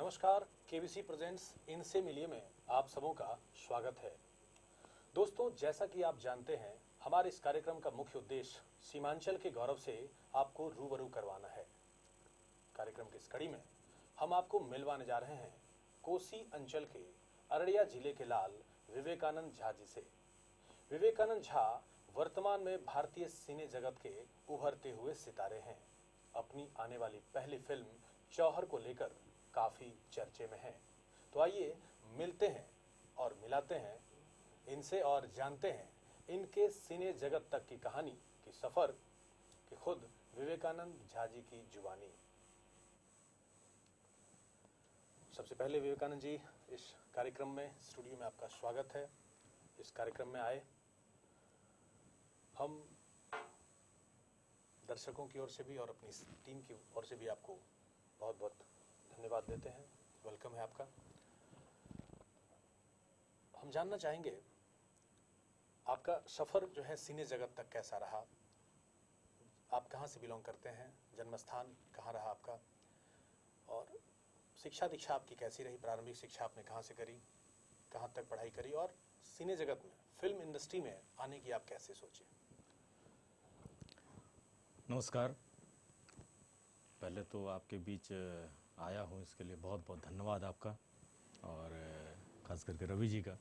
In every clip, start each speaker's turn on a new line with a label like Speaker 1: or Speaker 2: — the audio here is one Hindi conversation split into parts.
Speaker 1: नमस्कार, केबीसी प्रेजेंट्स इनसे मिलिए में आप सबों का स्वागत है। दोस्तों, जैसा कि आप जानते हैं, हमारे इस कार्यक्रम का मुख्य उद्देश्य सीमांचल के गौरव से आपको रूबरू करवाना है। कार्यक्रम की इस कड़ी में हम आपको मिलवाने जा रहे हैं कोसी अंचल के अररिया जिले के लाल विवेकानंद झा जी से। विवेकानंद झा वर्तमान में भारतीय सिने जगत के उभरते हुए सितारे हैं। अपनी आने वाली पहली फिल्म चौहर को लेकर काफी चर्चे में हैं। तो आइए मिलते हैं और मिलाते हैं इनसे और जानते हैं इनके सिने जगत तक की कहानी की सफर कि खुद विवेकानंद झा जी की जुबानी। सबसे पहले विवेकानंद जी, इस कार्यक्रम में स्टूडियो में आपका स्वागत है। इस कार्यक्रम में आए हम दर्शकों की ओर से भी और अपनी टीम की ओर से भी आपको बहुत बहुत धन्यवाद देते हैं। वेलकम है आपका। हम जानना चाहेंगे आपका सफर जो है सिने जगत तक कैसा रहा। आप कहाँ से बिलोंग करते हैं, जन्म स्थान कहाँ रहा आपका, और शिक्षा दीक्षा आपकी कैसी रही। प्रारंभिक शिक्षा आपने कहाँ से करी, कहाँ तक पढ़ाई करी, और सिने जगत में फिल्म इंडस्ट्री में आने की आप कैसे सोचे।
Speaker 2: नमस्कार। पहले तो आपके बीच आया हूँ, इसके लिए बहुत बहुत धन्यवाद आपका, और ख़ास करके रवि जी का।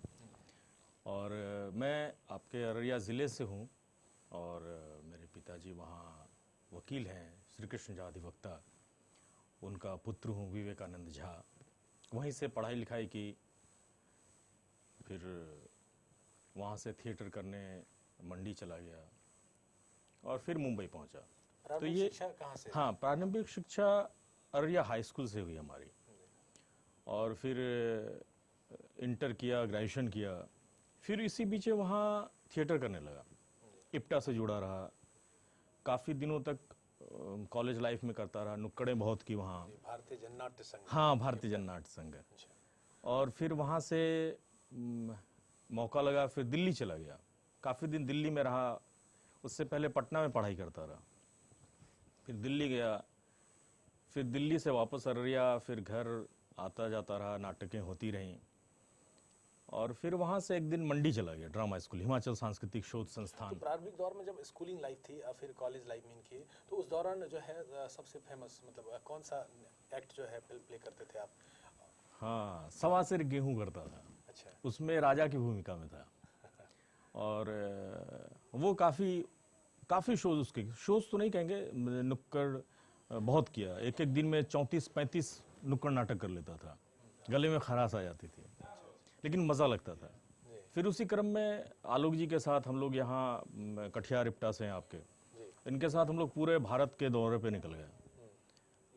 Speaker 2: और मैं आपके अररिया ज़िले से हूँ, और मेरे पिताजी वहाँ वकील हैं, श्री कृष्ण झा अधिवक्ता। उनका पुत्र हूँ विवेकानंद झा। वहीं से पढ़ाई लिखाई की, फिर वहाँ से थिएटर करने मंडी चला गया और फिर मुंबई पहुँचा। तो ये
Speaker 1: शिक्षा कहाँ से?
Speaker 2: हाँ, प्रारंभिक शिक्षा अररिया हाई स्कूल से हुई हमारी, और फिर इंटर किया, ग्रेजुएशन किया, फिर इसी बीच वहाँ थिएटर करने लगा। इप्टा से जुड़ा रहा, काफ़ी दिनों तक कॉलेज लाइफ में करता रहा, नुक्कड़ें बहुत की वहाँ।
Speaker 1: भारतीय जननाट्य संघ।
Speaker 2: हाँ, भारतीय जननाट्य संघ। और फिर वहाँ से मौका लगा, फिर दिल्ली चला गया। काफ़ी दिन दिल्ली में रहा। उससे पहले पटना में पढ़ाई करता रहा, फिर दिल्ली गया, फिर दिल्ली से वापस अररिया, फिर घर आता जाता रहा, नाटकें होती रहीं। और फिर वहाँ से एक दिन मंडी चला गया, ड्रामा स्कूल, हिमाचल सांस्कृतिक शोध संस्थान।
Speaker 1: तो प्रारंभिक दौर में जब स्कूलिंग लाइफ थी और फिर कॉलेज लाइफ में की, तो उस दौरान जो है सबसे फेमस मतलब कौन सा एक्ट जो है प्ले करते थे आप?
Speaker 2: हाँ, सवा सिर गेहूँ करता था।
Speaker 1: अच्छा।
Speaker 2: उसमें राजा की भूमिका में था। और वो काफ़ी शोज, उसके शोज तो नहीं कहेंगे, नुक्कड़ बहुत किया। एक एक दिन में 34-35 नुक्कड़ नाटक कर लेता था। गले में खराश आ जाती थी, लेकिन मज़ा लगता था। फिर उसी क्रम में आलोक जी के साथ हम लोग यहाँ कटिहार इप्टा से हैं आपके, इनके साथ हम लोग पूरे भारत के दौरे पे निकल गए।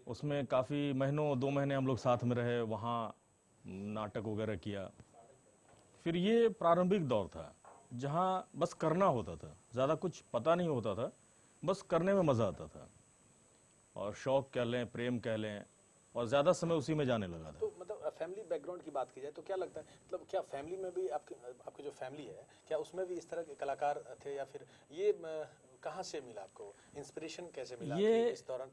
Speaker 2: उसमें काफ़ी महीनों, 2 महीने हम लोग साथ में रहे, वहाँ नाटक वगैरह किया। फिर ये प्रारंभिक दौर था जहाँ बस करना होता था, ज़्यादा कुछ पता नहीं होता था, बस करने में मज़ा आता था। और शौक कह लें, प्रेम कह लें, और ज़्यादा समय उसी में जाने लगा था।
Speaker 1: तो मतलब फैमिली बैकग्राउंड की बात की जाए तो क्या लगता है, मतलब क्या फैमिली में भी आपकी जो फैमिली है, क्या उसमें भी इस तरह के कलाकार थे, या फिर ये कहाँ से मिला आपको, इंस्पिरेशन कैसे मिला
Speaker 2: ये
Speaker 1: कि इस दौरान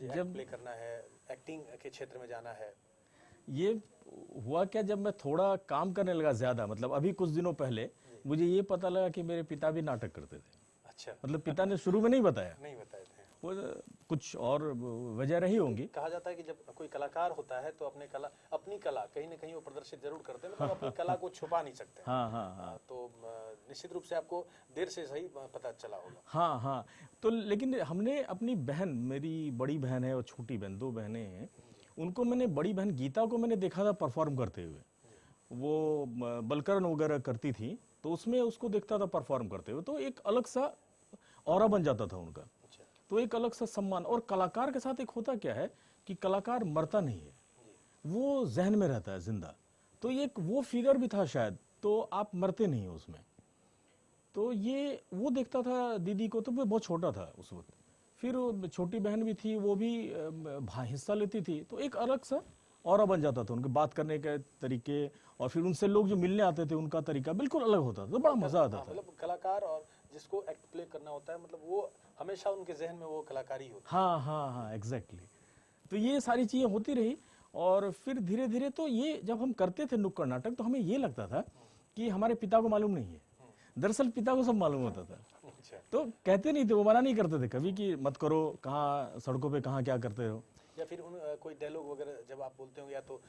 Speaker 1: जब प्ले करना है, एक्टिंग के क्षेत्र में जाना है?
Speaker 2: ये हुआ क्या, जब मैं थोड़ा काम करने लगा ज़्यादा, मतलब अभी कुछ दिनों पहले मुझे ये पता लगा कि मेरे पिता भी नाटक करते थे।
Speaker 1: अच्छा।
Speaker 2: मतलब पिता ने शुरू में नहीं बताया,
Speaker 1: नहीं बताए थे,
Speaker 2: वो कुछ और वजह रही होंगी।
Speaker 1: कहा जाता है कि जब कोई कलाकार होता है तो अपनी कला कहीं ना कहीं वो प्रदर्शित जरूर करते हैं, मतलब अपनी कला को छुपा नहीं सकते।
Speaker 2: हाँ हाँ हाँ।
Speaker 1: तो निश्चित रूप से आपको देर से सही पता चला होगा।
Speaker 2: हाँ हाँ। तो लेकिन हमने अपनी बहन, मेरी बड़ी बहन है और छोटी बहन, 2 बहनें हैं, उनको मैंने, बड़ी बहन गीता को मैंने देखा था परफॉर्म करते हुए। वो बलकरण वगैरह करती थी, तो उसमें उसको देखता था परफॉर्म करते हुए, तो एक अलग सा ऑरा बन जाता था उनका। तो एक अलग सा सम्मान। और कलाकार के साथ एक होता क्या है कि कलाकार मरता नहीं है, वो जहन में रहता है जिंदा। तो ये एक वो फिगर भी था शायद, तो आप मरते नहीं हो उसमें। तो ये वो देखता था दीदी को, तो वो बहुत छोटा था उस वक्त। फिर छोटी बहन भी थी, वो भी हिस्सा लेती थी, तो एक अलग सा ऑरा बन जाता था। उनके बात करने के तरीके, और फिर उनसे लोग जो मिलने आते थे उनका तरीका बिल्कुल अलग होता था, तो बड़ा मजा आता था।
Speaker 1: मतलब कलाकार और जिसको एक्ट प्ले करना होता है, मतलब वो हमेशा उनके जहन में वो कलाकारी होती है।
Speaker 2: हाँ हाँ हाँ, एग्जैक्टली। तो ये सारी चीजें होती रही। और फिर धीरे धीरे तो ये जब हम करते थे नुक्कड़ नाटक तो हमें ये लगता था कि हमारे पिता को मालूम नहीं है। दरअसल पिता को सब मालूम होता था।
Speaker 1: अच्छा।
Speaker 2: तो कहते नहीं थे, वो मना नहीं करते थे कभी कि मत करो, कहाँ सड़कों पे कहाँ क्या करते हो।
Speaker 1: या फिर कोई डायलॉग वगैरह जब आप बोलते हो या तो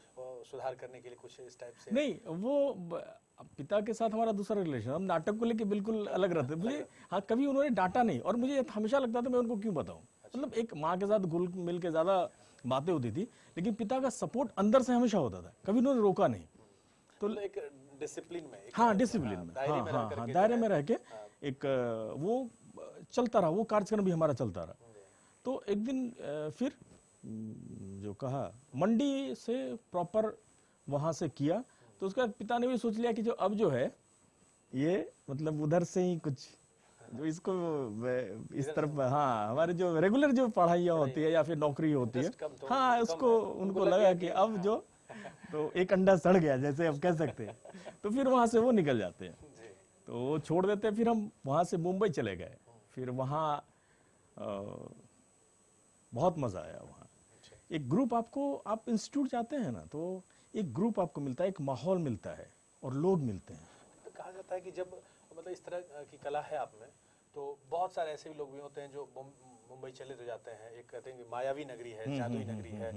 Speaker 1: सुधार करने के लिए कुछ इस टाइप से?
Speaker 2: नहीं, पिता के साथ हमारा दूसरा रिलेशन, हम नाटक को लेके बिल्कुल अलग रहते थे। मुझे हाँ, कभी उन्होंने डांटा नहीं, और मुझे हमेशा लगता था मैं उनको क्यों बताऊं। मतलब एक माँ के साथ घुल मिल के ज्यादा बातें होती थी, लेकिन पिता का सपोर्ट अंदर से हमेशा होता था, कभी उन्होंने रोका नहीं।
Speaker 1: तो एक डिसिप्लिन में,
Speaker 2: हाँ डिसिप्लिन में,
Speaker 1: दायरे में रह
Speaker 2: हाँ
Speaker 1: करके
Speaker 2: दायरे में रह के एक वो चलता रहा, वो कार्यक्रम भी हमारा चलता रहा। तो एक दिन फिर जो कहा मंडी से प्रॉपर वहां से किया, तो उसका पिता ने भी सोच लिया कि जो अब जो है ये मतलब उधर से ही कुछ जो इसको इस तरफ, हाँ हमारे जो रेगुलर जो पढ़ाइयाँ होती है या फिर नौकरी होती है, हाँ उसको उनको लगा कि अब जो तो एक अंडा सड़ गया जैसे अब कह सकते हैं। तो फिर वहां से वो निकल जाते हैं, तो वो छोड़ देते हैं। फिर हम वहां से मुंबई चले गए। फिर वहाँ बहुत मजा आया। वहाँ एक ग्रुप आपको, आप इंस्टीट्यूट जाते हैं ना, तो एक ग्रुप आपको मिलता है, एक माहौल मिलता है और लोग मिलते हैं।
Speaker 1: तो कहा जाता है कि जब मतलब इस तरह की कला है आप में, तो बहुत सारे ऐसे भी लोग भी होते हैं जो मुंबई चले तो जाते हैं, एक कहते हैं कि मायावी नगरी है, जादुई नगरी है,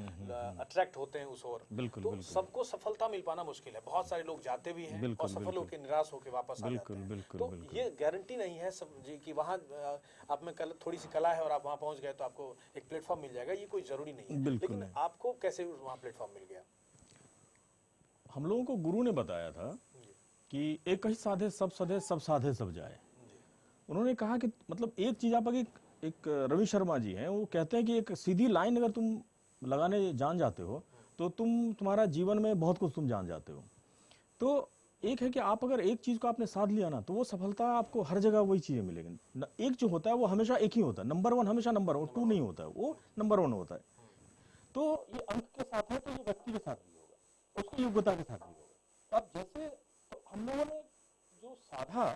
Speaker 1: अट्रैक्ट होते हैं उस ओर।
Speaker 2: बिल्कुल,
Speaker 1: तो
Speaker 2: बिल्कुल।
Speaker 1: सबको सफलता मिल पाना मुश्किल है। बहुत सारे लोग जाते भी हैं और सफल होकर निराश होकर वापस आ जाते हैं।
Speaker 2: बिल्कुल,
Speaker 1: तो
Speaker 2: बिल्कुल।
Speaker 1: ये गारंटी नहीं है सब जी कि वहाँ आप में थोड़ी सी कला है और आप वहाँ पहुँच गए तो आपको एक प्लेटफॉर्म मिल जाएगा, ये कोई जरूरी नहीं है।
Speaker 2: बिल्कुल
Speaker 1: लेकिन
Speaker 2: नहीं।
Speaker 1: आपको कैसे वहाँ प्लेटफॉर्म मिल गया?
Speaker 2: हम लोगों को गुरु ने बताया था कि एक ही साधे सब सधे, सब साधे सब जाए। उन्होंने कहा कि मतलब एक चीज आप अगर एक रवि शर्मा जी हैं, वो कहते हैं कि एक सीधी लाइन अगर तुम लगाने जान जाते हो तो तुम्हारा जीवन में बहुत कुछ तुम जान जाते हो। तो एक है कि आप अगर एक चीज को आपने साध लिया ना, तो वो सफलता आपको हर जगह वही चीजें मिलेगी। एक जो होता है वो हमेशा एक ही होता है, नंबर वन हमेशा नंबर वन, टू नहीं होता है, वो नंबर वन होता है। तो ये अंक के साथ है तो ये व्यक्ति के साथ भी होगा, उसकी योग्यता के साथ भी होगा। अब जैसे तो हम लोगों ने जो साधा,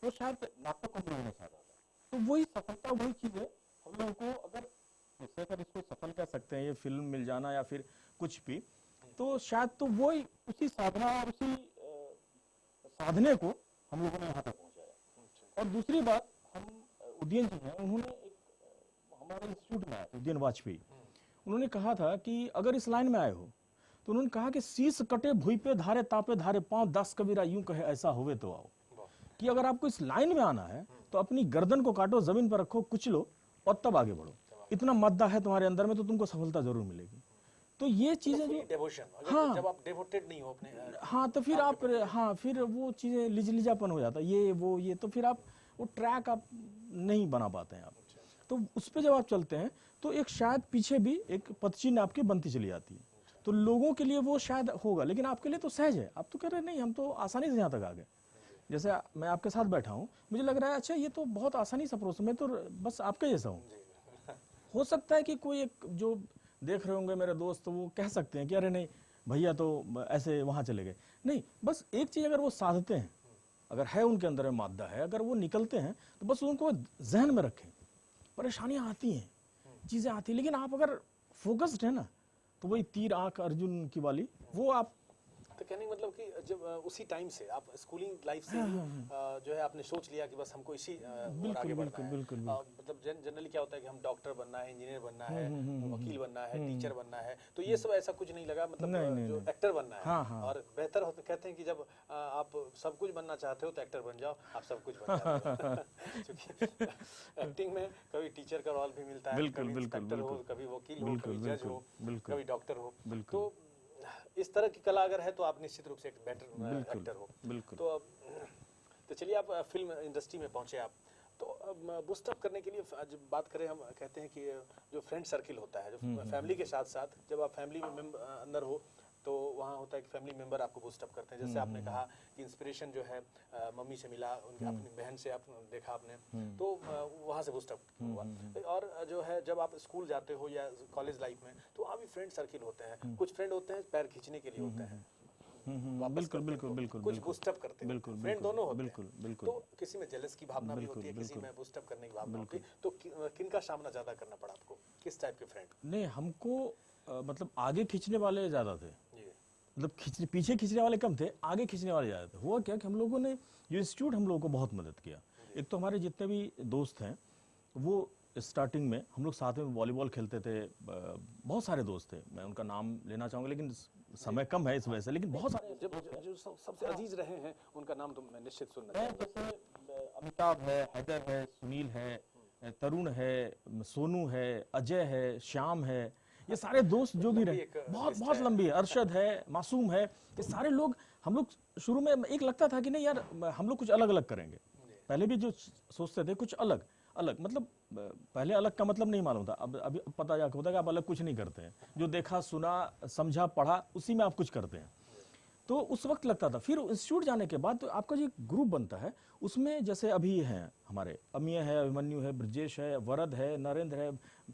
Speaker 2: तो शायद नाटक को ने साधा था, तो वही सफलता वही चीज है। हम लोगों को अगर जैसे अगर इसको सफल कह सकते हैं, ये फिल्म मिल जाना या फिर कुछ भी, तो शायद तो वही उसी साधना और उसी साधने को हम लोगों ने यहाँ तक पहुंचाया। और दूसरी बात, हम उदयन जी हैं, उन्होंने एक हमारे इंस्टीट्यूट में आए थे, उदयन वाजपेयी, उन्होंने कहा था कि अगर इस लाइन में आए हो, तो उन्होंने कहा कि शीश कटे भुई पे धारे तापे धारे पांव, 10 कबीरा यूं कहे ऐसा होवे तो आओ। कि अगर आपको इस लाइन में आना है तो अपनी गर्दन को काटो, जमीन पर रखो, कुचलो और तब आगे बढ़ो। इतना मद्दा है तुम्हारे अंदर में तो तुमको सफलता जरूर मिलेगी। तो ये चीजें जो
Speaker 1: डिवोशन,
Speaker 2: हाँ,
Speaker 1: जब आप डिवोटेड नहीं हो अपने
Speaker 2: हाँ तो फिर आप हाँ फिर वो चीजें लिजलिजापन हो जाता है, ये वो ये, तो फिर आप वो ट्रैक आप नहीं बना पाते हैं आप। तो उस पर जब आप चलते हैं तो एक शायद पीछे भी एक पदचिन्ह आपकी बनती चली जाती है। तो लोगों के लिए वो शायद होगा, लेकिन आपके लिए तो सहज है। आप तो कह रहे नहीं, हम तो आसानी से यहाँ तक आ गए। जैसे मैं आपके साथ बैठा हूँ, मुझे लग रहा है अच्छा ये तो बहुत आसानी से प्रोसेस, मैं तो बस आपके जैसा हूँ। हो सकता है कि कोई एक जो देख रहे होंगे मेरे दोस्त, तो वो कह सकते हैं कि अरे नहीं भैया तो ऐसे वहाँ चले गए। नहीं, बस एक चीज़ अगर वो साधते हैं, अगर है उनके अंदर में मादा है, अगर वो निकलते हैं तो बस उनको जहन में रखें। परेशानियाँ आती हैं, चीज़ें आती हैं, लेकिन आप अगर फोकस्ड है ना, तो वही तीर आंख अर्जुन की वाली वो आप।
Speaker 1: तो कहने का मतलब कि जब उसी टाइम से आप स्कूलिंग लाइफ से ही जो है आपने सोच लिया कि बस हमको इसी और आगे बढ़ना है। मतलब जनरली क्या होता है कि हम डॉक्टर बनना है, इंजीनियर बनना है, वकील बनना है, टीचर बनना है, तो ये सब ऐसा कुछ नहीं लगा। मतलब जो एक्टर बनना है और बेहतर होता, कहते हैं कि जब आप सब कुछ बनना चाहते हो तो एक्टर बन जाओ, आप सब कुछ बन जाते हो। क्योंकि एक्टिंग में कभी टीचर का रोल भी मिलता है, कभी इंस्पेक्टर हो, कभी वकील हो, कभी जज हो, कभी डॉक्टर हो। तो इस तरह की कला अगर है तो आप निश्चित रूप से एक बेटर एक्टर हो। तो चलिए आप फिल्म इंडस्ट्री में पहुंचे आप, तो बूस्ट अप करने के लिए जब बात करें, हम कहते हैं कि जो फ्रेंड सर्किल होता है, जो फैमिली के साथ साथ जब आप फैमिली में अंदर हो तो वहाँ होता है कि फैमिली मेंबर आपको बूस्ट अप करते हैं। जैसे आपने कहा कि इंस्पिरेशन जो है मम्मी से मिला, उनकी अपनी बहन से आप देखा आपने, तो वहाँ से बूस्ट अप हुआ। और जो है जब आप स्कूल जाते हो या कॉलेज लाइफ में, तो वहाँ भी फ्रेंड सर्किल होते हैं। कुछ फ्रेंड होते हैं पैर खींचने के लिए होते हैं,
Speaker 2: बिल्कुल बिल्कुल बिल्कुल,
Speaker 1: कुछ बूस्ट अप करते हैं, फ्रेंड दोनों होते हैं। तो किसी में जेलस की भावना भी होती है, किसी में बूस्ट अप करने की भावना होती है। तो किनका सामना ज्यादा करना पड़ा आपको, किस टाइप के फ्रेंड?
Speaker 2: नहीं, हमको मतलब आगे खींचने वाले ज़्यादा थे,
Speaker 1: जी
Speaker 2: मतलब खींचने पीछे खींचने वाले कम थे, आगे खींचने वाले ज़्यादा थे। हुआ क्या कि हम लोगों ने जो इंस्टीट्यूट हम लोगों को बहुत मदद किया। एक तो हमारे जितने भी दोस्त हैं वो स्टार्टिंग में हम लोग साथ में वॉलीबॉल खेलते थे, बहुत सारे दोस्त थे, मैं उनका नाम लेना चाहूँगा लेकिन समय कम है इस वजह से, लेकिन बहुत सारे
Speaker 1: जो सबसे अजीज रहे हैं उनका नाम तो मैं निश्चित सुनना
Speaker 2: हैं,
Speaker 1: चाहूंगा।
Speaker 2: जैसे अमिताभ है, हैदर है, सुनील है, तरुण है, सोनू है, अजय है, श्याम है, ये सारे दोस्त जो भी रहे,
Speaker 1: एक
Speaker 2: बहुत
Speaker 1: लिस्ट
Speaker 2: बहुत
Speaker 1: है।
Speaker 2: लंबी है, अरशद है, मासूम है, ये सारे लोग हम लोग शुरू में एक लगता था कि नहीं यार हम लोग कुछ अलग अलग करेंगे। पहले भी जो सोचते थे कुछ अलग अलग, मतलब पहले अलग का मतलब नहीं मालूम था, अब अभी पता जाके होता है कि आप अलग कुछ नहीं करते हैं, जो देखा सुना समझा पढ़ा उसी में आप कुछ करते हैं। तो उस वक्त लगता था। फिर इंस्टीट्यूट जाने के बाद तो आपका जो ग्रुप बनता है उसमें जैसे अभी हैं हमारे अमीय है, अभिमन्यु है, ब्रजेश है, वरद है, नरेंद्र है,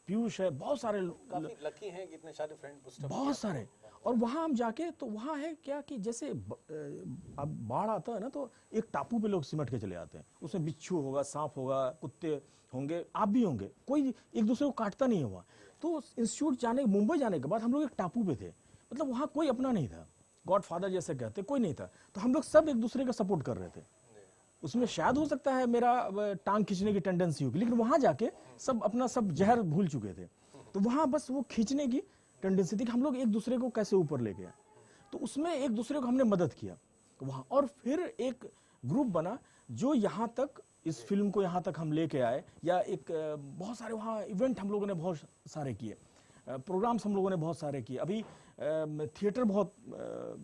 Speaker 2: पीयूष है, बहुत सारे
Speaker 1: काफी लकी हैं कि इतने सारे फ्रेंड उस time
Speaker 2: बहुत सारे। और वहाँ हम जाके तो वहाँ है क्या कि जैसे अब बाढ़ आता है ना तो एक टापू पे लोग सिमट के चले आते हैं, उसमें बिच्छू होगा, सांप होगा, कुत्ते होंगे, आप भी होंगे, कोई एक दूसरे को काटता नहीं हुआ। तो इंस्टीट्यूट जाने मुंबई जाने के बाद हम लोग एक टापू पे थे, मतलब वहाँ कोई अपना नहीं था, गॉड फादर जैसे कहते कोई नहीं था, तो हम लोग सब एक दूसरे का सपोर्ट कर रहे थे। उसमें शायद हो सकता है मेरा टांग खींचने की टेंडेंसी होगी, लेकिन वहाँ जाके सब अपना सब जहर भूल चुके थे, तो वहाँ बस वो खींचने की टेंडेंसी थी कि हम लोग एक दूसरे को कैसे ऊपर ले गए, तो उसमें एक दूसरे को हमने मदद किया वहाँ। और फिर एक ग्रुप बना जो यहाँ तक इस फिल्म को यहाँ तक हम लेके आए, या एक बहुत सारे वहाँ इवेंट हम लोगों ने बहुत सारे किए, प्रोग्राम्स हम लोगों ने बहुत सारे किए, अभी थिएटर बहुत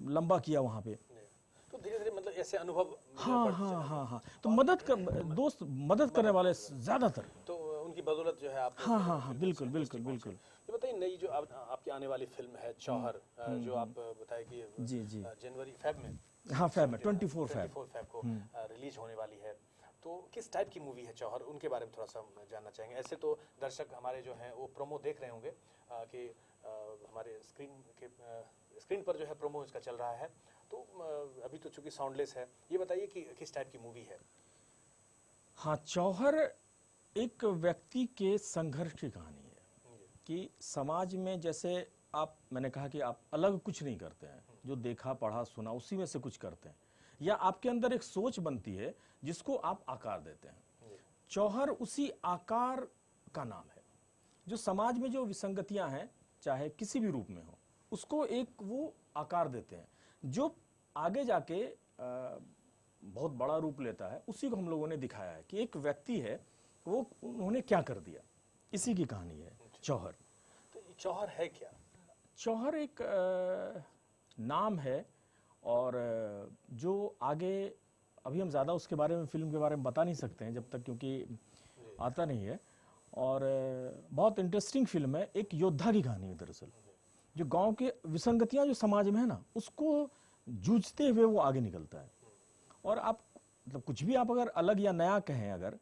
Speaker 2: लंबा किया वहाँ पे।
Speaker 1: तो धीरे धीरे मतलब ऐसे अनुभव
Speaker 2: हाँ हाँ हाँ हाँ, तो मदद कर दोस्त मदद करने वाले ज़्यादातर।
Speaker 1: तो उनकी बदौलत जो है आप
Speaker 2: हाँ हाँ हाँ, बिल्कुल बिल्कुल बिल्कुल।
Speaker 1: ये बताइए, नई जो आपकी आने वाली फिल्म है चौहर, जो आप बताए कि
Speaker 2: जी जी,
Speaker 1: जनवरी फेब में,
Speaker 2: हाँ फैब में 24 फैब।
Speaker 1: 24 फेब को रिलीज होने वाली है, तो किस टाइप की मूवी है चौहर, उनके बारे में थोड़ा सा हम जानना चाहेंगे। ऐसे तो दर्शक हमारे जो हैं वो प्रोमो देख रहे होंगे कि हमारे स्क्रीन पर जो है प्रोमो इसका चल रहा है, तो अभी तो चूंकि साउंडलेस है, ये बताइए कि किस टाइप की मूवी है।
Speaker 2: हाँ, चौहर एक व्यक्ति के संघर्ष की कहानी है कि समाज में जैसे मैंने कहा कि आप अलग कुछ नहीं करते हैं, जो देखा पढ़ा सुना उसी में से कुछ करते हैं, या आपके अंदर एक सोच बनती है जिसको आप आकार देते हैं। चौहर उसी आकार का नाम है, जो समाज में जो विसंगतियां हैं चाहे किसी भी रूप में हो, उसको एक वो आकार देते हैं जो आगे जाके बहुत बड़ा रूप लेता है। उसी को हम लोगों ने दिखाया है कि एक व्यक्ति है, वो उन्होंने क्या कर दिया, इसी की कहानी है चौहर।
Speaker 1: तो चौहर है क्या?
Speaker 2: चौहर एक नाम है, और जो आगे अभी हम ज़्यादा उसके बारे में फिल्म के बारे में बता नहीं सकते हैं जब तक, क्योंकि आता नहीं है। और बहुत इंटरेस्टिंग फिल्म है, एक योद्धा की कहानी है दरअसल, जो गांव के विसंगतियां जो समाज में है ना उसको जूझते हुए वो आगे निकलता है। और आप मतलब कुछ भी आप अगर अलग या नया कहें अगर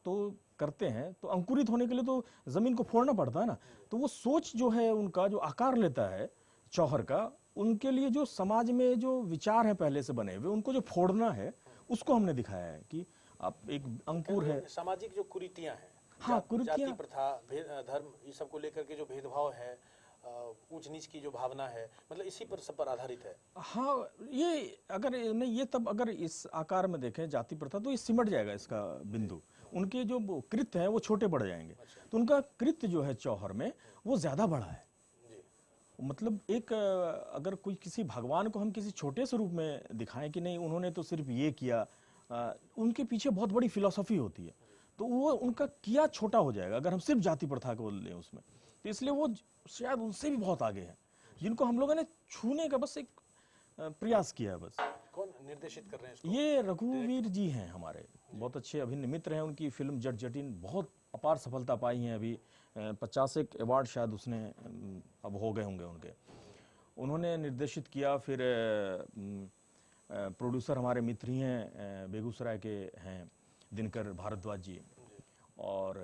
Speaker 2: तो करते हैं, तो अंकुरित होने के लिए तो जमीन को फोड़ना पड़ता है ना, तो वो सोच जो है उनका जो आकार लेता है चौहर का, उनके लिए जो समाज में जो विचार हैं पहले से बने हुए उनको जो फोड़ना है उसको हमने दिखाया है कि आप एक अंकुर है।
Speaker 1: सामाजिक जो कुरीतियां हैं,
Speaker 2: हाँ, कुरीतियां,
Speaker 1: जाति प्रथा, धर्म, ये सबको लेकर के जो भेदभाव है, ऊंच नीच की जो भावना है, मतलब इसी पर सब पर आधारित है।
Speaker 2: हाँ, ये अगर नहीं ये तब अगर इस आकार में देखें जाति प्रथा तो ये सिमट जाएगा इसका बिंदु, उनके जो कृत्य हैं वो छोटे पड़ जाएंगे। तो उनका कृत्य जो है चौहर में वो ज्यादा बड़ा है। मतलब एक अगर कोई किसी भगवान को हम किसी छोटे से रूप में दिखाएं कि नहीं उन्होंने तो सिर्फ ये किया, उनके पीछे बहुत बड़ी फिलॉसफी होती है, तो वो उनका किया छोटा हो जाएगा अगर हम सिर्फ जाति प्रथा को लें उसमें। तो इसलिए वो शायद उनसे भी बहुत आगे हैं, जिनको हम लोगों ने छूने का बस एक प्रयास किया है बस।
Speaker 1: कौन निर्देशित कर रहे हैं इसको?
Speaker 2: ये रघुवीर जी हैं हमारे, बहुत अच्छे अभिनय मित्र हैं। उनकी फिल्म जट जटिन बहुत अपार सफलता पाई है, अभी 50 अवार्ड शायद उसने अब हो गए होंगे उनके, उन्होंने निर्देशित किया। फिर प्रोड्यूसर हमारे मित्र ही हैं, बेगूसराय के हैं, दिनकर भारद्वाज जी, और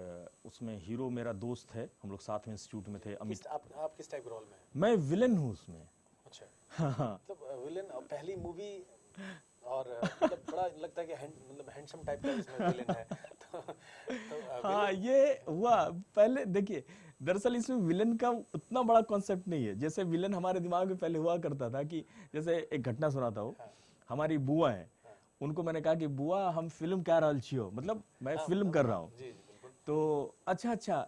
Speaker 2: उसमें हीरो मेरा दोस्त है, हम लोग साथ में इंस्टीट्यूट में थे, अमित।
Speaker 1: आप किस टाइप के रोल में?
Speaker 2: मैं विलेन हूँ उसमें।
Speaker 1: अच्छा,
Speaker 2: हाँ,
Speaker 1: मतलब विलेन पहली मूवी, और मतलब बड़ा लगता है कि मतलब हैंडसम टाइप का इसमें विलेन है,
Speaker 2: हाँ ये हुआ। पहले देखिए, दरअसल इसमें विलन का उतना बड़ा कॉन्सेप्ट नहीं है। जैसे विलन हमारे दिमाग में पहले हुआ करता था कि जैसे एक घटना सुनाता हूँ। हमारी बुआ है, उनको मैंने कहा कि बुआ हम फिल्म क्या रहल छियो, मतलब मैं फिल्म कर रहा हूँ।
Speaker 1: जी जी बिल्कुल।
Speaker 2: तो अच्छा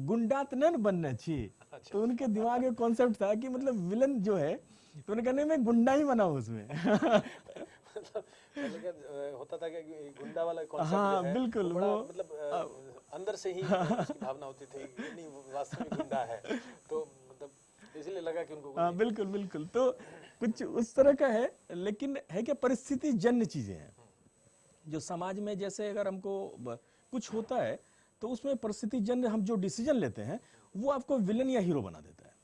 Speaker 2: गुंडा तो नहीं बनना चाहिए। तो उनके दिमाग में कॉन्सेप्ट था कि मतलब विलन जो है, तो उन्होंने कहने में गुंडा ही बनाओ उसमें।
Speaker 1: मतलब पहले क्या होता था कि गुंडा वाला कॉन्सेप्ट
Speaker 2: हाँ
Speaker 1: जो है
Speaker 2: बिल्कुल,
Speaker 1: बड़ा
Speaker 2: वो
Speaker 1: मतलब अंदर से ही उसकी भावना होती थी कि नहीं वो वास्तव में गुंडा है, तो मतलब इसलिए लगा कि उनको
Speaker 2: हाँ बिल्कुल बिल्कुल। तो कुछ उस तरह का है, लेकिन है क्या, परिस्थिति जन्य चीजें हैं जो समाज में, जैसे अगर हमको कुछ होता है तो उसमें परिस्थिति जन्य हम जो डिसीजन लेते हैं वो आपको विलन या हीरो बना देता है।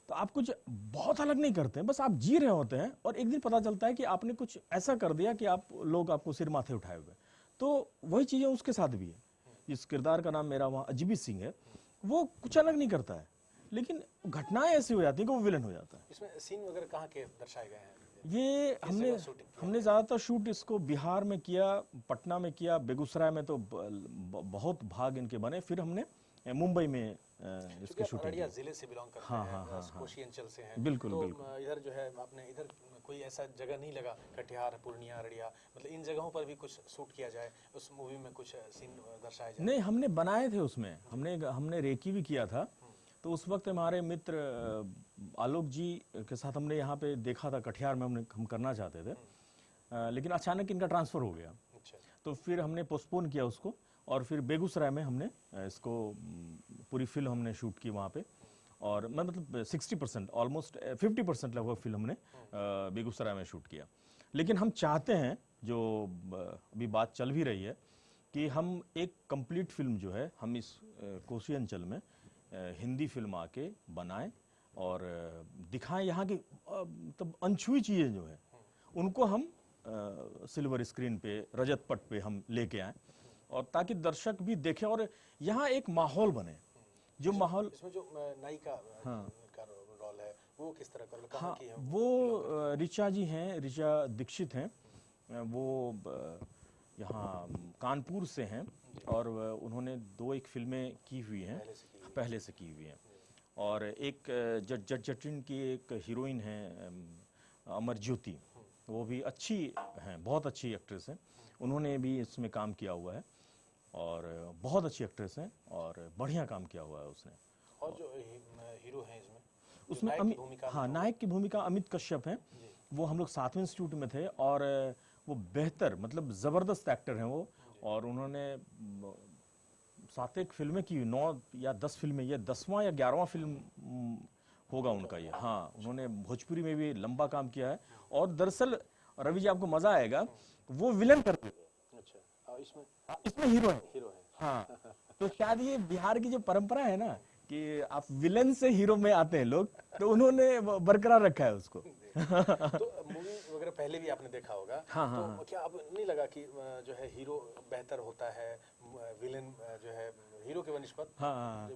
Speaker 2: तो आप कुछ बहुत अलग नहीं करते हैं, बस आप जी रहे होते हैं और एक दिन पता चलता है कि आपने कुछ ऐसा कर दिया कि आप लोग आपको सिर माथे उठाए हुए। तो वही चीजें उसके साथ भी है। इस किरदार का नाम मेरा वहाँ अजबी सिंह है, वो कुछ अलग नहीं करता है, लेकिन घटनाएं ऐसी हो जाती हैं कि वो विलन हो जाता है।
Speaker 1: इसमें सीन वगैरह कहाँ के दर्शाए गए हैं?
Speaker 2: ये हमने ज़्यादातर शूट इसको बिहार में किया, पटना में किया, बेगूसराय में तो बहुत भाग इनके बने। फिर हमने मुंबई में इसकी शूटिंग
Speaker 1: अररिया
Speaker 2: की।
Speaker 1: जिले से बिलोंग करते
Speaker 2: हाँ,
Speaker 1: हैं,
Speaker 2: हाँ, हाँ,
Speaker 1: कोशी अंचल से हैं,
Speaker 2: बिल्कुल,
Speaker 1: तो
Speaker 2: बिल्कुल।
Speaker 1: इधर जो है आपने इधर कोई ऐसा जगह नहीं लगा, कटिहार, पूर्णिया, अररिया, मतलब इन जगहों पर भी कुछ शूट किया जाए, उस मूवी में कुछ सीन दर्शाए जाए?
Speaker 2: नहीं, हमने बनाए थे उसमें, हमने रेकी भी किया था। तो उस वक्त हमारे मित्र आलोक जी के साथ हमने यहाँ पे देखा था, कटिहार में हम करना चाहते थे, लेकिन अचानक इनका ट्रांसफ़र हो गया।
Speaker 1: अच्छा।
Speaker 2: तो फिर हमने पोस्टपोन किया उसको, और फिर बेगूसराय में हमने इसको पूरी फिल्म हमने शूट की वहाँ पे। और मैं मतलब 60% ऑलमोस्ट 50% लगभग फिल्म हमने बेगूसराय में शूट किया। लेकिन हम चाहते हैं, जो अभी बात चल भी रही है, कि हम एक कंप्लीट फिल्म जो है हम इस कोसी अंचल में हिंदी फिल्म आके बनाएं और दिखाएं। यहाँ की मतलब अनछुई चीज़ें जो है उनको हम सिल्वर स्क्रीन पे, रजत पट पे हम लेके आएं, और ताकि दर्शक भी देखें और यहाँ एक माहौल बने। जो माहौल,
Speaker 1: इसमें जो नायिका का रोल है वो किस तरह का रोल, कहाँ
Speaker 2: हाँ
Speaker 1: की है
Speaker 2: वो ऋचा जी हैं, ऋचा दीक्षित हैं। वो यहाँ कानपुर से हैं और उन्होंने 2-1 फिल्में की हुई हैं, पहले से की हुई हैं। और एक जट जटिन की एक हीरोइन है अमर ज्योति, वो भी अच्छी हैं, बहुत अच्छी एक्ट्रेस हैं। उन्होंने भी इसमें काम किया हुआ है और बहुत अच्छी एक्ट्रेस हैं और बढ़िया काम किया हुआ है उसने।
Speaker 1: और जो हीरो हैं
Speaker 2: उसमें नायक की भूमिका अमित कश्यप हैं। वो हम लोग 7वें इंस्टीट्यूट में थे और वो बेहतर, मतलब ज़बरदस्त एक्टर हैं वो। और उन्होंने 7-1 फिल्में की, 9 या 10 फिल्में, ये 10वां या 11वां फिल्म होगा उनका ये। हाँ, उन्होंने भोजपुरी में भी लंबा काम किया है। और दरअसल रवि जी आपको मजा आएगा, वो विलन करते थे।
Speaker 1: अच्छा,
Speaker 2: इसमें हीरो है। हाँ, तो शायद ये बिहार की जो परंपरा है ना कि आप विलन से हीरो में आते हैं लोग, तो उन्होंने बरकरार रखा है उसको।
Speaker 1: तो मूवी वगैरह पहले भी आपने देखा होगा।
Speaker 2: हाँ,
Speaker 1: तो क्या अब नहीं लगा कि जो है हीरो बेहतर होता है, विलन जो है हीरो के बनस्पत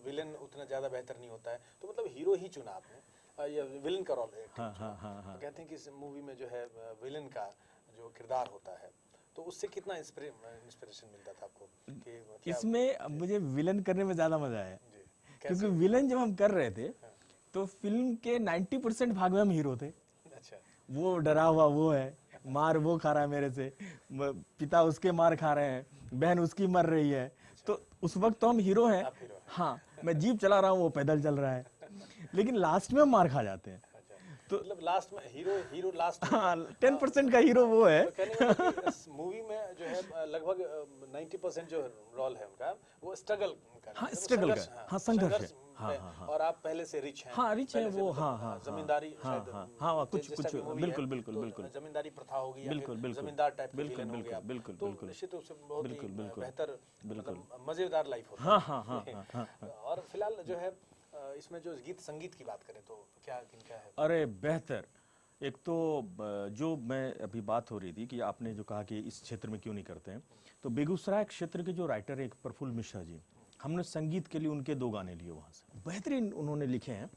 Speaker 1: विलन उतना ज्यादा बेहतर नहीं होता है, तो मतलब हीरो ही चुना आपने या विलन का रोल है? कहते हैं कि इस मूवी में जो है विलन का जो किरदार होता है, तो उससे कितना इंस्पिरेशन मिलता था आपको कि
Speaker 2: इसमें मुझे विलन करने में ज्यादा मजा आया, क्योंकि विलन जब हम कर रहे थे तो फिल्म के 90% भाग में हम हीरो थे।
Speaker 1: अच्छा।
Speaker 2: वो डरा हुआ वो है, मार वो खा रहा है मेरे से, पिता उसके मार खा रहे हैं, बहन उसकी मर रही है। तो उस वक्त तो हम हीरो हैं। हाँ, मैं जीप चला रहा हूँ, वो पैदल चल रहा है, लेकिन लास्ट में हम मार खा जाते हैं।
Speaker 1: तो मतलब लास्ट में हीरो लास्ट,
Speaker 2: हाँ 10% का हीरो वो है।
Speaker 1: तो कहने का मतलब इस मूवी में जो है लगभग 90% जो रोल है उनका वो स्ट्रगल का,
Speaker 2: हाँ स्ट्रगल का, हाँ संघर्ष है। हाँ।
Speaker 1: और आप पहले से रिच हैं।
Speaker 2: हाँ रिच है वो। हाँ
Speaker 1: जमींदारी शायद,
Speaker 2: हाँ कुछ बिल्कुल
Speaker 1: जमींदारी प्रथा होगी,
Speaker 2: बिल्कुल
Speaker 1: जमींदार टाइप का विलेन हो गया, तो निश्चित रूप से बहुत ही बेहतर, मजेदार लाइफ होता है।
Speaker 2: हाँ।
Speaker 1: और फिलहाल जो है इसमें जो गीत संगीत की बात करें तो क्या किनका है?
Speaker 2: अरे बेहतर, एक तो जो मैं अभी बात हो रही थी कि आपने जो कहा कि इस क्षेत्र में क्यों नहीं करते हैं, तो बेगूसराय क्षेत्र के जो राइटर है एक प्रफुल्ल मिश्रा जी, हमने संगीत के लिए उनके 2 गाने लिए वहाँ से, बेहतरीन उन्होंने लिखे हैं।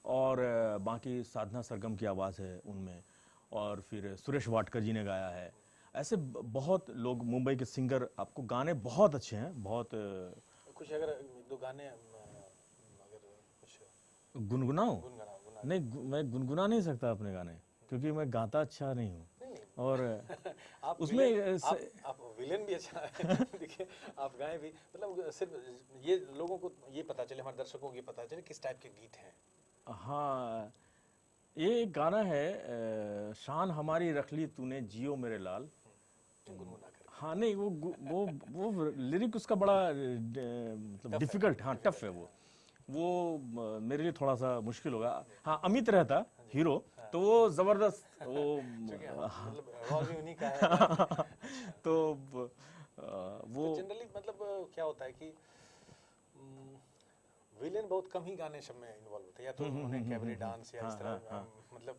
Speaker 2: और बाकी साधना सरगम की आवाज़ है उनमें, और फिर सुरेश वाडकर जी ने गाया है। ऐसे बहुत लोग मुंबई के सिंगर, आपको गाने बहुत अच्छे हैं, बहुत
Speaker 1: कुछ अगर दो गाने अगर कुछ
Speaker 2: गुनगुनाऊं?
Speaker 1: गुनगुना गुना
Speaker 2: नहीं, मैं गुनगुना नहीं सकता अपने गाने, क्योंकि मैं गाता अच्छा नहीं हूँ।
Speaker 1: नहीं
Speaker 2: और
Speaker 1: आप
Speaker 2: उसमें
Speaker 1: विलेन, आप विलेन भी अच्छा है देखिए, आप गाएं भी, मतलब सिर्फ ये लोगों को ये पता चले, हमारे दर्शकों को ये पता चले किस टाइप के गीत हैं।
Speaker 2: हाँ, ये एक गाना है, शान हमारी रख ली तूने जियो मेरे लाल।
Speaker 1: गुनगुना कर
Speaker 2: हाँ नहीं, वो लिरिक उसका बड़ा मतलब डिफिकल्ट, हाँ टफ है वो मेरे लिए थोड़ा सा मुश्किल होगा। हाँ, अमित रहता हीरो, तो वो जबरदस्त वो
Speaker 1: क्योंकि मतलब रोल भी उन्हीं का है।
Speaker 2: तो वो
Speaker 1: तो जनरली मतलब क्या होता है कि विलेन बहुत कम ही गाने सब में इन्वॉल्व होते हैं, या तो उन्हें कैबरे डांस या इस तरह मतलब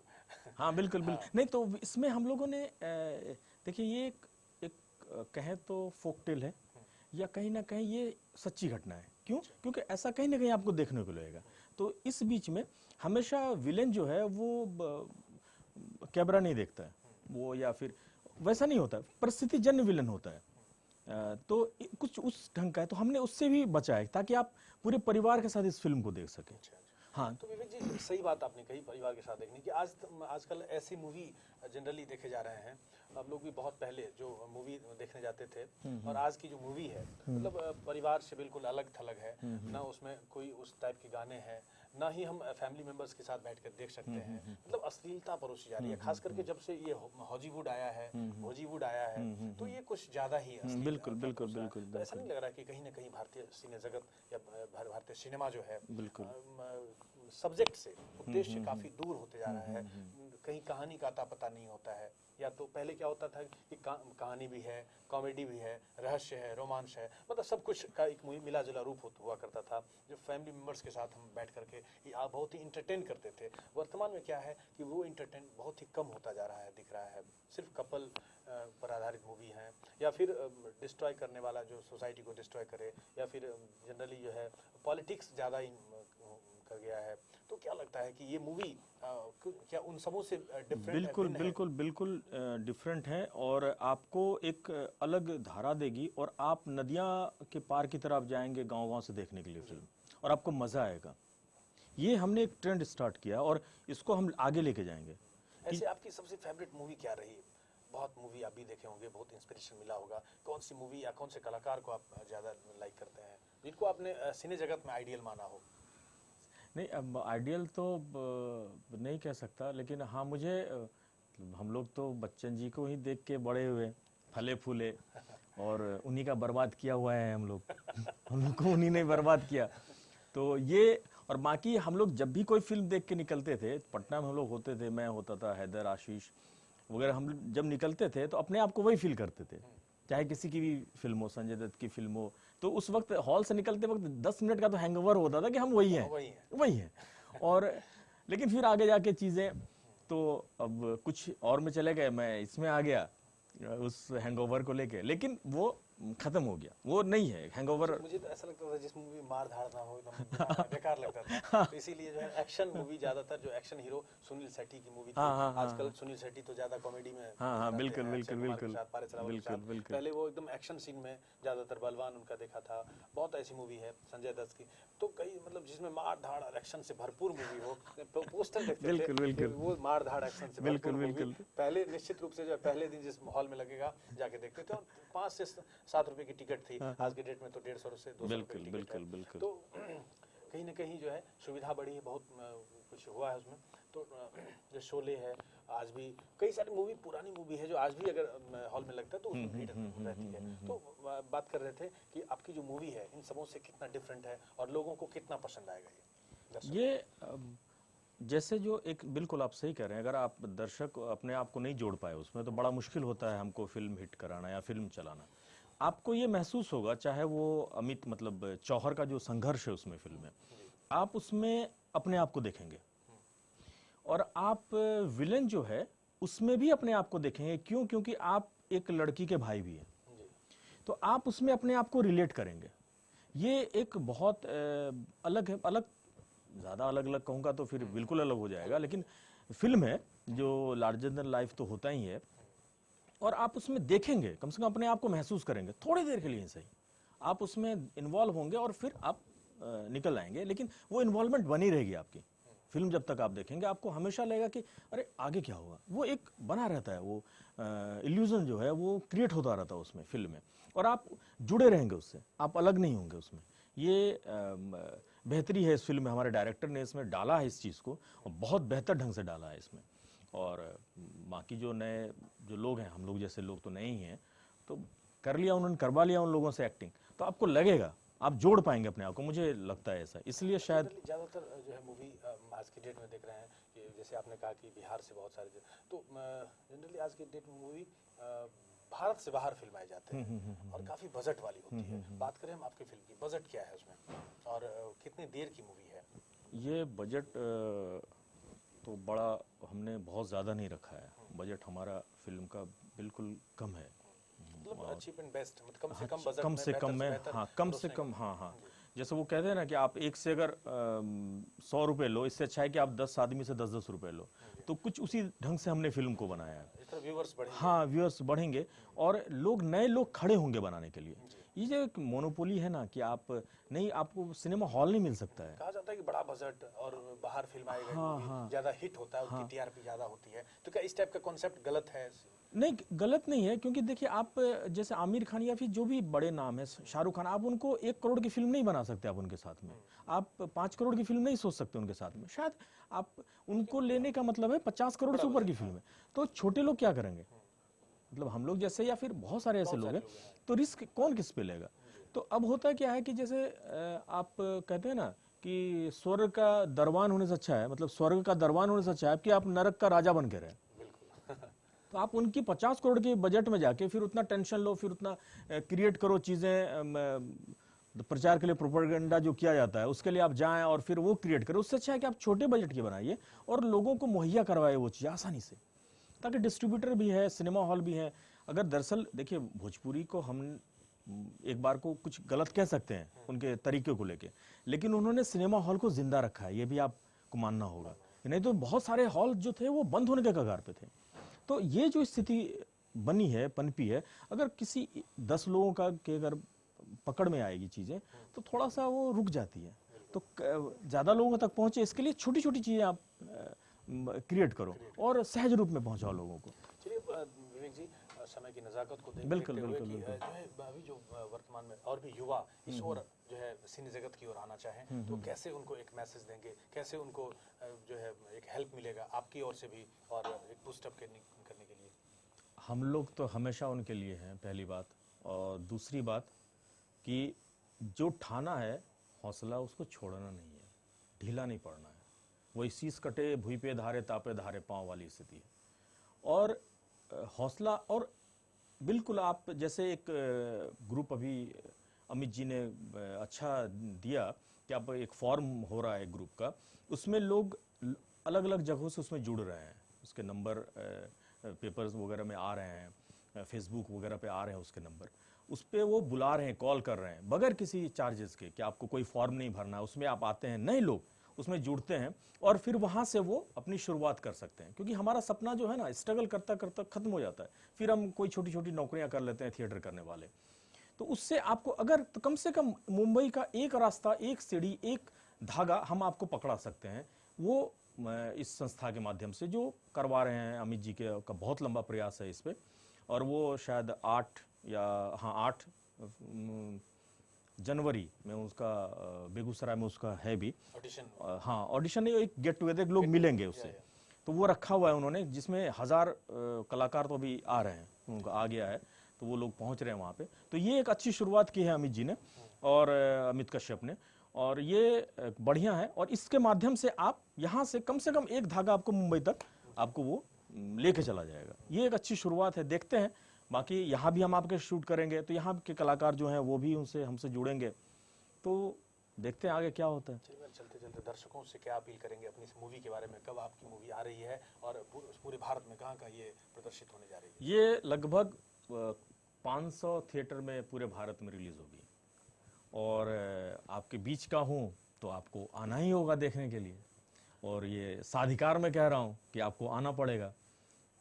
Speaker 2: हाँ बिल्कुल बिल्कुल। नहीं तो इसमें हम लोगों ने देखिए, ये एक कहें तो फोक टेल है, या कहीं ना कहीं ये सच्ची घटना है। क्यों? क्योंकि ऐसा कहीं ना कहीं आपको देखने को मिलेगा। तो इस बीच में हमेशा विलेन जो है वो कैमरा नहीं देखता है वो, या फिर वैसा नहीं होता, परिस्थिति जन्य विलन होता है। तो कुछ उस ढंग का है, तो हमने उससे भी बचा है ताकि आप पूरे परिवार के साथ इस फिल्म को देख सकें। हाँ,
Speaker 1: तो विवेक जी, सही बात आपने कही परिवार के साथ देखने की। आजकल ऐसी मूवी जनरली देखे जा रहे हैं। आप लोग भी बहुत पहले जो मूवी देखने जाते थे और आज की जो मूवी है, मतलब परिवार से बिल्कुल अलग थलग है ना, उसमें कोई उस टाइप के गाने हैं, ना ही हम फैमिली मेंबर्स के साथ बैठ कर देख सकते हैं। मतलब अश्लीलता परोसी जा रही है, खास करके जब से ये हॉलीवुड आया है, बॉलीवुड आया है, तो ये कुछ ज्यादा ही अश्लील
Speaker 2: बिल्कुल बिल्कुल बिल्कुल
Speaker 1: तो ऐसा नहीं लग रहा कि कहीं ना कहीं भारतीय सिने जगत या भारतीय सिनेमा जो है
Speaker 2: बिल्कुल
Speaker 1: सब्जेक्ट से, उद्देश्य काफी दूर होते जा रहा है। कहीं कहानी का अता पता नहीं होता है, या तो पहले क्या होता था कि कहानी भी है, कॉमेडी भी है, रहस्य है, रोमांस है, मतलब सब कुछ का एक मिला जुला रूप हुआ करता था, जो फैमिली मेंबर्स के साथ हम बैठ करके बहुत ही इंटरटेन करते थे। वर्तमान में क्या है कि वो इंटरटेन बहुत ही कम होता जा रहा है, दिख रहा है। सिर्फ कपल पर आधारित मूवी हैं, या फिर डिस्ट्रॉय करने वाला जो सोसाइटी को डिस्ट्रॉय करे, या फिर जनरली जो है पॉलिटिक्स ज़्यादा कर गया है। तो क्या लगता है कि ये मूवी क्या उन सबों से डिफरेंट
Speaker 2: बिल्कुल बिल्कुल बिल्कुल डिफरेंट है, और आपको एक अलग धारा देगी, और आप नदियाँ के पार की तरफ जाएंगे गांव से देखने के लिए फिल्म, और आपको मज़ा आएगा। ये हमने एक ट्रेंड स्टार्ट किया और इसको हम आगे लेके जाएंगे।
Speaker 1: ऐसे आपकी सबसे फेवरेट मूवी क्या रही? बहुत मूवी आप भी देखे होंगे, बहुत इंस्पिरेशन मिला होगा। कौन सी मूवी या कौन से कलाकार को आप ज़्यादा लाइक करते हैं, जिनको आपने सिने जगत में आइडियल माना हो?
Speaker 2: नहीं, अब आइडियल तो नहीं कह सकता, लेकिन हाँ मुझे हम लोग तो बच्चन जी को ही देख के बड़े हुए, फले फूले, और उन्हीं का बर्बाद किया हुआ है हम लोग। हम लोग को उन्हीं ने बर्बाद किया। तो ये, और बाकी हम लोग जब भी कोई फिल्म देख के निकलते थे, पटना में हम लोग होते थे, मैं होता था, हैदर, आशीष वगैरह, हम जब निकलते थे तो अपने आप को वही फील करते थे, चाहे किसी की भी फिल्म हो, संजय दत्त की फिल्म हो। तो उस वक्त हॉल से निकलते वक्त 10 मिनट का तो हैंगओवर होता था कि हम वही हैं, वही हैं। और लेकिन फिर आगे जाके चीज़ें, तो अब कुछ और में चले गए, मैं इसमें आ गया उस हैंगओवर को लेके, लेकिन वो खत्म हो गया, वो नहीं है हैंगओवर।
Speaker 1: मुझे तो ऐसा लगता था जिस मूवी में मार धाड़ ना हो, एकदम बेकार लगता था। तो इसीलिए जो है एक्शन मूवी, ज्यादातर जो एक्शन हीरो सुनील शेट्टी की मूवी थी। आजकल सुनील शेट्टी तो ज्यादा कॉमेडी में
Speaker 2: बिल्कुल बिल्कुल बिल्कुल
Speaker 1: बिल्कुल। पहले वो एकदम एक्शन सीन में ज्यादातर बलवान उनका देखा था। बहुत ऐसी मूवी है संजय दत्त की, तो कई मतलब जिसमें मार धाड़ और एक्शन से भरपूर मूवी हो, पोस्टर देखते थे वो मार धाड़ एक्शन से भरपूर मूवी। पहले निश्चित रूप से जो पहले दिन जिस हॉल में लगेगा जाके देखते थे, और 5 से 7 रुपए की टिकट थी। आज के डेट में तो 150 से 200 रुपए की टिकट है। तो कहीं ना कहीं जो है सुविधा बढ़ी है, बहुत कुछ हुआ है उसमें। तो जो शोले है, आज भी कई सारी मूवी, पुरानी मूवी है जो आज भी अगर हॉल में लगता है तो उसमें भीड़ रहती है। तो बात कर रहे थे कि आपकी जो मूवी है इन सबों से कितना डिफरेंट है और लोगों को कितना पसंद आएगा
Speaker 2: ये जैसे जो एक, बिल्कुल आप सही कह रहे हैं, अगर आप दर्शक अपने आप को नहीं जोड़ पाए उसमें तो बड़ा मुश्किल होता है हमको फिल्म हिट कराना या फिल्म चलाना। आपको ये महसूस होगा, चाहे वो अमित मतलब जौहर का जो संघर्ष है उसमें फिल्म में, आप उसमें अपने आप को देखेंगे, और आप विलेन जो है उसमें भी अपने आप को देखेंगे। क्यों? क्योंकि आप एक लड़की के भाई भी हैं, तो आप उसमें अपने आप को रिलेट करेंगे। ये एक बहुत अलग है, अलग, ज़्यादा अलग अलग कहूँगा तो फिर बिल्कुल अलग हो जाएगा, लेकिन फिल्म है जो लार्जर देन लाइफ तो होता ही है, और आप उसमें देखेंगे, कम से कम अपने आप को महसूस करेंगे थोड़ी देर के लिए ही सही, आप उसमें इन्वॉल्व होंगे और फिर आप निकल आएंगे, लेकिन वो इन्वॉल्वमेंट बनी रहेगी आपकी। फिल्म जब तक आप देखेंगे आपको हमेशा लगेगा कि अरे आगे क्या होगा, वो एक बना रहता है, वो इल्यूजन जो है वो क्रिएट होता रहता है उसमें, फिल्म में, और आप जुड़े रहेंगे उससे, आप अलग नहीं होंगे उसमें। ये बेहतरी है इस फिल्म में, हमारे डायरेक्टर ने इसमें डाला है इस चीज़ को, और बहुत बेहतर ढंग से डाला है इसमें। और बाकी जो नए जो लोग हैं, हम लोग जैसे लोग तो नए ही हैं, तो कर लिया उन्होंने, करवा लिया उन लोगों से एक्टिंग, तो आपको लगेगा आप जोड़ पाएंगे अपने आप को, मुझे लगता है ऐसा, इसलिए शायद
Speaker 1: ज़्यादातर जो है मूवी आज की डेट में देख रहे हैं कि जैसे आपने कहा कि बिहार से बहुत सारे, तो जनरली आज की डेट में मूवी भारत से बाहर फिल्माए जाते हैं और काफ़ी बजट वाली होती है। बात करें हम आपकी फिल्म की, बजट क्या है उसमें और कितनी देर की मूवी है?
Speaker 2: ये बजट तो बड़ा हमने बहुत ज़्यादा नहीं रखा है, बजट हमारा फिल्म का बिल्कुल कम है,
Speaker 1: मतलब चीप एंड बेस्ट, मतलब कम से कम बजट
Speaker 2: कम से कम में,
Speaker 1: बेहतर
Speaker 2: हाँ कम से कम, हाँ हाँ, जैसे वो कहते हैं ना कि आप एक से अगर 100 रुपए लो, इससे अच्छा है कि आप 10 आदमी से 10-10 रुपए लो, तो कुछ उसी ढंग से हमने फिल्म को बनाया है।
Speaker 1: इस तरह व्यूअर्स बढ़ेंगे।
Speaker 2: हाँ, व्यूअर्स बढ़ेंगे और लोग, नए लोग खड़े होंगे बनाने के लिए। ये जो एक मोनोपोली है ना कि आप नहीं, आपको सिनेमा हॉल नहीं मिल सकता है।
Speaker 1: कहा जाता है कि बड़ा बजट और बाहर फिल्म आएगा,
Speaker 2: हाँ,
Speaker 1: ज्यादा हिट होता है, उसकी टीआरपी ज्यादा होती है, तो क्या इस टाइप का कॉन्सेप्ट गलत है?
Speaker 2: नहीं, गलत नहीं है, क्योंकि देखिए आप जैसे आमिर खान या फिर जो भी बड़े नाम है, शाहरुख खान, आप उनको 1 करोड़ की फिल्म नहीं बना सकते आप उनके साथ में, आप 5 करोड़ की फिल्म नहीं सोच सकते उनके साथ में, शायद आप उनको लेने का मतलब है 50 करोड़ से ऊपर की फिल्म है। तो छोटे लोग क्या करेंगे, मतलब हम लोग जैसे या फिर बहुत सारे ऐसे लोग हैं, तो रिस्क कौन किस पे लेगा? तो अब होता क्या है कि जैसे आप कहते हैं ना कि स्वर्ग का दरबान होने से अच्छा है, मतलब स्वर्ग का दरबान होने से अच्छा है कि आप नरक का राजा बन के रहे। तो आप उनकी 50 करोड़ के बजट में जाके फिर उतना टेंशन लो, फिर उतना क्रिएट करो चीज़ें, प्रचार के लिए प्रोपेगेंडा जो किया जाता है उसके लिए आप जाएं और फिर वो क्रिएट करो। उससे अच्छा है कि आप छोटे बजट की बनाइए और लोगों को मुहैया करवाए वो चीज़ आसानी से, ताकि डिस्ट्रीब्यूटर भी है, सिनेमा हॉल भी है। अगर दरअसल देखिए भोजपुरी को हम एक बार को कुछ गलत कह सकते हैं उनके तरीके को लेके, लेकिन उन्होंने सिनेमा हॉल को जिंदा रखा है, ये भी आपको मानना होगा, नहीं तो बहुत सारे हॉल जो थे वो बंद होने के कगार पे थे। तो ये जो स्थिति बनी है, पनपी है, अगर किसी 10 लोगों का के अगर पकड़ में आएगी चीज़ें तो थोड़ा सा वो रुक जाती है, तो ज़्यादा लोगों तक पहुँचे इसके लिए छोटी छोटी चीज़ें आप क्रिएट करो और सहज रूप में पहुँचाओ लोगों को।
Speaker 1: चलिए विवेक जी, समय की नज़ाकत को
Speaker 2: बिल्कुल,
Speaker 1: देखते हुए
Speaker 2: बिल्कुल,
Speaker 1: कि जो है अभी जो वर्तमान में और भी युवा इस ओर जो है सिने जगत की ओर आना चाहें, तो कैसे उनको एक मैसेज देंगे, कैसे उनको जो है एक हेल्प मिलेगा आपकी ओर से भी और एक बूस्टअप करने के लिए?
Speaker 2: हम लोग तो हमेशा उनके लिए हैं, पहली बात, और दूसरी बात कि जो ठाना है हौसला उसको छोड़ना नहीं है, ढीला नहीं पड़ना है, वही शीश कटे भुई पे धारे तापे धारे पाँव वाली स्थिति है। और हौसला, और बिल्कुल आप जैसे एक ग्रुप अभी अमित जी ने अच्छा दिया कि आप एक फॉर्म हो रहा है ग्रुप का, उसमें लोग अलग अलग जगहों से उसमें जुड़ रहे हैं, उसके नंबर पेपर्स वगैरह में आ रहे हैं, फेसबुक वगैरह पे आ रहे हैं उसके नंबर, उस पर वो बुला रहे हैं, कॉल कर रहे हैं बगैर किसी चार्जेस के कि आपको कोई फॉर्म नहीं भरना है, उसमें आप आते हैं, नए लोग उसमें जुड़ते हैं और फिर वहाँ से वो अपनी शुरुआत कर सकते हैं। क्योंकि हमारा सपना जो है ना स्ट्रगल करता करता खत्म हो जाता है, फिर हम कोई छोटी छोटी नौकरियाँ कर लेते हैं थिएटर करने वाले। तो उससे आपको अगर तो कम से कम मुंबई का एक रास्ता, एक सीढ़ी, एक धागा हम आपको पकड़ा सकते हैं, वो इस संस्था के माध्यम से जो करवा रहे हैं अमित जी के का बहुत लंबा प्रयास है इस पर, और वो शायद 8 जनवरी में उसका बेगूसराय में उसका है भी
Speaker 1: ऑडिशन।
Speaker 2: हाँ, ऑडिशन, एक गेट टुगेदर, लोग मिलेंगे उससे, तो वो रखा हुआ है उन्होंने, जिसमें 1000 कलाकार तो अभी आ रहे हैं, उनका आ गया है, तो वो लोग पहुंच रहे हैं वहाँ पे। तो ये एक अच्छी शुरुआत की है अमित जी ने और अमित कश्यप ने, और ये बढ़िया है। और इसके माध्यम से आप यहाँ से कम एक धागा आपको मुंबई तक आपको वो लेके चला जाएगा। ये एक अच्छी शुरुआत है, देखते हैं। बाकी यहाँ भी हम आपके शूट करेंगे तो यहाँ के कलाकार जो हैं वो भी उनसे हमसे जुड़ेंगे, तो देखते हैं आगे क्या होता है।
Speaker 1: चलते चलते दर्शकों से क्या अपील करेंगे अपनी इस मूवी के बारे में? कब आपकी मूवी आ रही है और पूरे भारत में कहाँ कहाँ ये प्रदर्शित होने जा रही है?
Speaker 2: ये लगभग 500 थिएटर में पूरे भारत में रिलीज होगी, और आपके बीच का हूँ तो आपको आना ही होगा देखने के लिए, और ये साधिकार में कह रहा हूँ कि आपको आना पड़ेगा।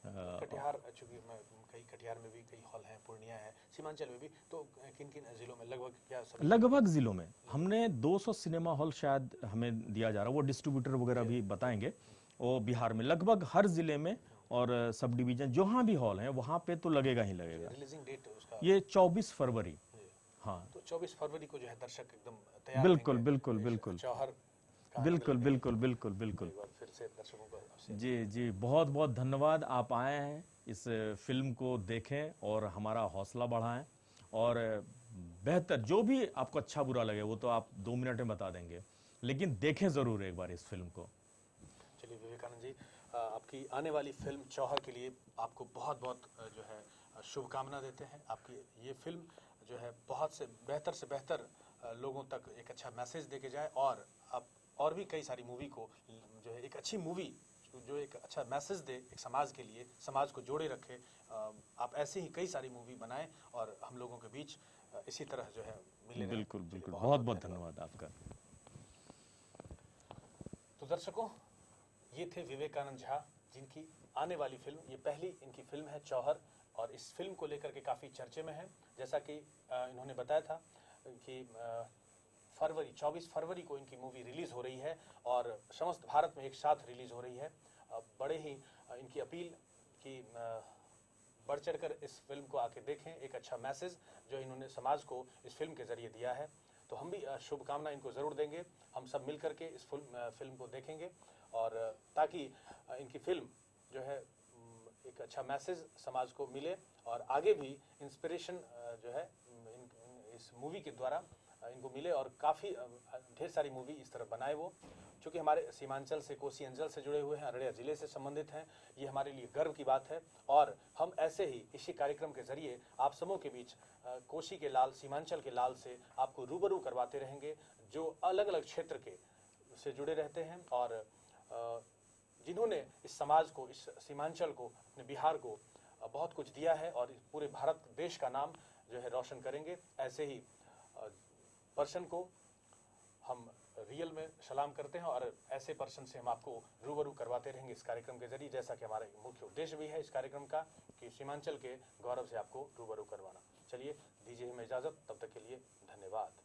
Speaker 1: कटिहार, चूंकि मैं कई कटिहार में भी कई हॉल हैं, पूर्णिया है, सीमांचल में भी, तो किन किन जिलों में लगभग क्या सब?
Speaker 2: लगभग जिलों में हमने 200 सिनेमा हॉल शायद हमें दिया जा रहा है, वो डिस्ट्रीब्यूटर वगैरह भी बताएंगे। वो बिहार में लगभग हर जिले में और सब डिवीजन जहाँ भी हॉल हैं वहाँ पे तो लगेगा ही लगेगा।
Speaker 1: रिलीजिंग डेट उसका?
Speaker 2: ये 24 फरवरी। हाँ,
Speaker 1: तो 24 फरवरी को जो है दर्शक एकदम तैयार
Speaker 2: बिल्कुल
Speaker 1: रहेंगे
Speaker 2: बिल्कुल बिल्कुल
Speaker 1: जौहर का
Speaker 2: बिल्कुल
Speaker 1: आनंद
Speaker 2: बिल्कुल बिल्कुल बिल्कुल।
Speaker 1: लेंगे। एक बार फिर से दर्शकों को आपसे
Speaker 2: जी जी, बहुत बहुत धन्यवाद, आप आए हैं, इस फिल्म को देखें और हमारा हौसला बढ़ाएं। और बेहतर जो भी आपको अच्छा बुरा लगे वो तो आप 2 मिनट में बता देंगे, लेकिन देखें ज़रूर एक बार इस फिल्म को।
Speaker 1: चलिए विवेकानंद जी, आपकी आने वाली फिल्म जौहर के लिए आपको बहुत बहुत जो है शुभकामना देते हैं। आपकी ये फिल्म जो है बहुत से बेहतर लोगों तक एक अच्छा मैसेज देके जाए, और आप और भी कई सारी मूवी को जो है एक अच्छी मूवी जो एक अच्छा मैसेज दे एक समाज के लिए, समाज को जोड़े रखे। आप ऐसे ही कई सारी मूवी बनाएं और हम लोगों के बीच इसी तरह जो है मिले रहें।
Speaker 2: बिल्कुल
Speaker 1: चलिए,
Speaker 2: बिल्कुल, बहुत बहुत धन्यवाद आपका।
Speaker 1: तो दर्शकों, ये थे विवेकानंद झा, जिनकी आने वाली फिल्म, ये पहली इनकी फिल्म है जौहर, और इस फिल्म को लेकर के काफ़ी चर्चे में है। जैसा कि इन्होंने बताया था कि 24 फरवरी को इनकी मूवी रिलीज़ हो रही है और समस्त भारत में एक साथ रिलीज़ हो रही है। बड़े ही इनकी अपील कि बढ़ चढ़कर इस फिल्म को आके देखें, एक अच्छा मैसेज जो इन्होंने समाज को इस फिल्म के ज़रिए दिया है। तो हम भी शुभकामना इनको ज़रूर देंगे। हम सब मिल करके इस फिल्म को देखेंगे, और ताकि इनकी फिल्म जो है एक अच्छा मैसेज समाज को मिले, और आगे भी इंस्पिरेशन जो है इस मूवी के द्वारा इनको मिले, और काफ़ी ढेर सारी मूवी इस तरह बनाए वो। चूँकि हमारे सीमांचल से, कोसी अंचल से जुड़े हुए हैं, अररिया ज़िले से संबंधित हैं, ये हमारे लिए गर्व की बात है। और हम ऐसे ही इसी कार्यक्रम के ज़रिए आप सबों के बीच कोसी के लाल, सीमांचल के लाल से आपको रूबरू करवाते रहेंगे, जो अलग अलग क्षेत्र के से जुड़े रहते हैं और जिन्होंने इस समाज को, इस सीमांचल को, अपने बिहार को बहुत कुछ दिया है, और पूरे भारत देश का नाम जो है रोशन करेंगे। ऐसे ही पर्सन को हम रियल में सलाम करते हैं, और ऐसे पर्सन से हम आपको रूबरू करवाते रहेंगे इस कार्यक्रम के जरिए, जैसा कि हमारा मुख्य उद्देश्य भी है इस कार्यक्रम का, कि सीमांचल के गौरव से आपको रूबरू करवाना। चलिए, दीजिए हमें इजाज़त, तब तक के लिए धन्यवाद।